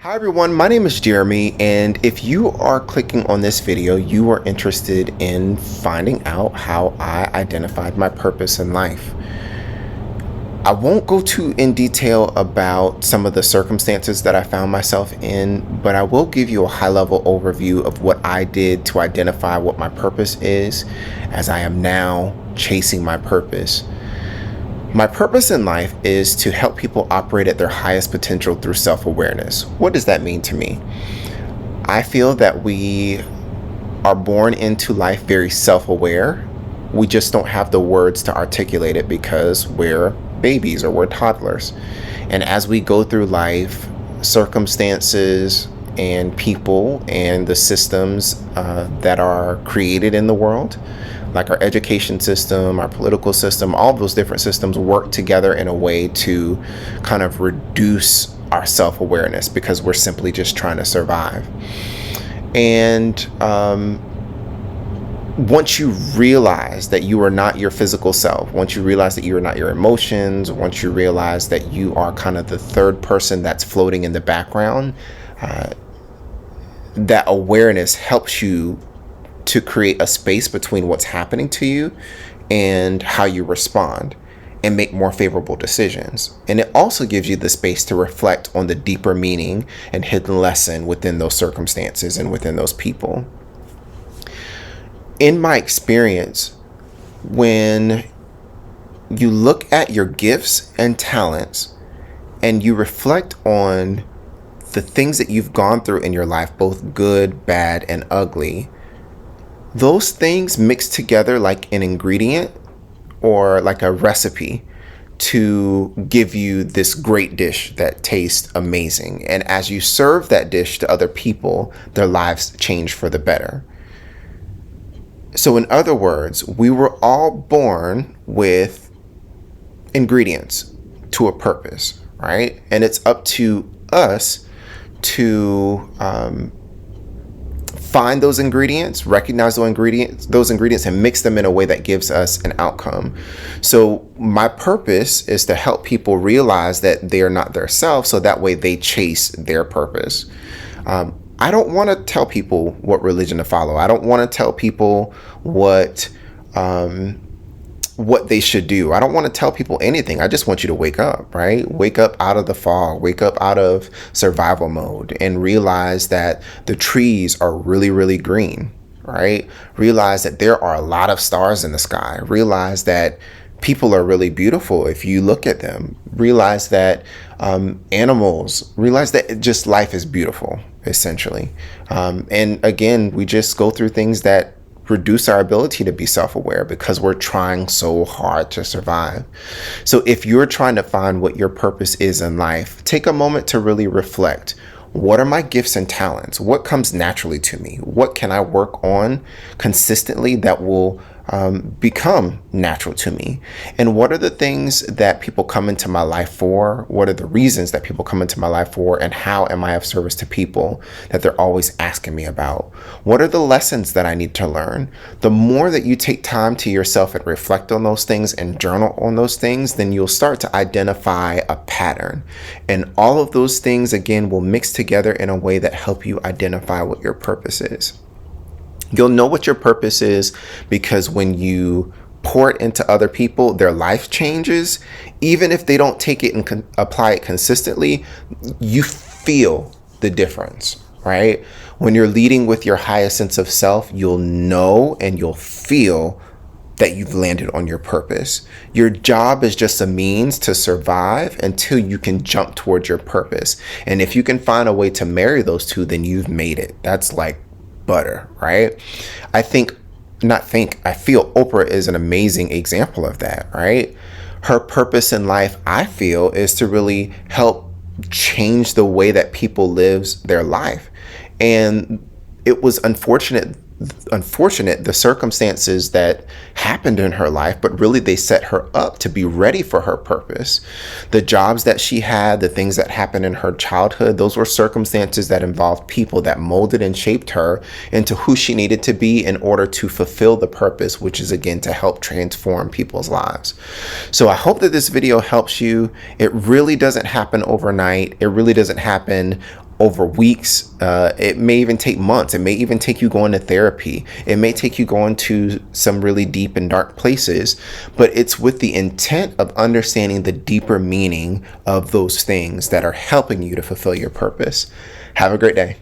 Hi everyone, my name is Jeremy, and if you are clicking on this video, you are interested in finding out how I identified my purpose in life. I won't go too in detail about some of the circumstances that I found myself in, but I will give you a high-level overview of what I did to identify what my purpose is, as I am now chasing my purpose. My purpose in life is to help people operate at their highest potential through self-awareness. What does that mean to me? I feel that we are born into life very self-aware. We just don't have the words to articulate it because we're babies or we're toddlers. And as we go through life, circumstances and people and the systems that are created in the world, like our education system, our political system, all of those different systems work together in a way to kind of reduce our self-awareness because we're simply just trying to survive. And once you realize that you are not your physical self, once you realize that you are not your emotions, once you realize that you are kind of the third person that's floating in the background, that awareness helps you to create a space between what's happening to you and how you respond and make more favorable decisions. And it also gives you the space to reflect on the deeper meaning and hidden lesson within those circumstances and within those people. In my experience, when you look at your gifts and talents and you reflect on the things that you've gone through in your life, both good, bad, and ugly, those things mix together like an ingredient or like a recipe to give you this great dish that tastes amazing. And as you serve that dish to other people, their lives change for the better. So in other words, we were all born with ingredients to a purpose, right? And it's up to us to find those ingredients, recognize those ingredients, and mix them in a way that gives us an outcome. So my purpose is to help people realize that they are not their self, so that way they chase their purpose. I don't want to tell people what religion to follow. I don't want to tell people what they should do. I don't want to tell people anything. I just want you to wake up, right? Wake up out of the fog, wake up out of survival mode and realize that the trees are really, really green, right? Realize that there are a lot of stars in the sky. Realize that people are really beautiful if you look at them. Realize that animals, realize that just life is beautiful, essentially. And again, we just go through things that reduce our ability to be self-aware because we're trying so hard to survive. So if you're trying to find what your purpose is in life, take a moment to really reflect. What are my gifts and talents? What comes naturally to me? What can I work on consistently that will become natural to me? And what are the things that people come into my life for? What are the reasons that people come into my life for? And how am I of service to people that they're always asking me about? What are the lessons that I need to learn? The more that you take time to yourself and reflect on those things and journal on those things, then you'll start to identify a pattern. And all of those things, again, will mix together in a way that help you identify what your purpose is. You'll know what your purpose is because when you pour it into other people, their life changes. Even if they don't take it and apply it consistently, you feel the difference, right? When you're leading with your highest sense of self, you'll know and you'll feel that you've landed on your purpose. Your job is just a means to survive until you can jump towards your purpose. And if you can find a way to marry those two, then you've made it. That's like butter, right? I feel Oprah is an amazing example of that, right? Her purpose in life, I feel, is to really help change the way that people live their life. And it was unfortunate the circumstances that happened in her life, but really they set her up to be ready for her purpose. The jobs that she had, the things that happened in her childhood, those were circumstances that involved people that molded and shaped her into who she needed to be in order to fulfill the purpose, which is again to help transform people's lives. So I hope that this video helps you. It really doesn't happen overnight. It really doesn't happen over weeks. It may even take months. It may even take you going to therapy. It may take you going to some really deep and dark places, but it's with the intent of understanding the deeper meaning of those things that are helping you to fulfill your purpose. Have a great day.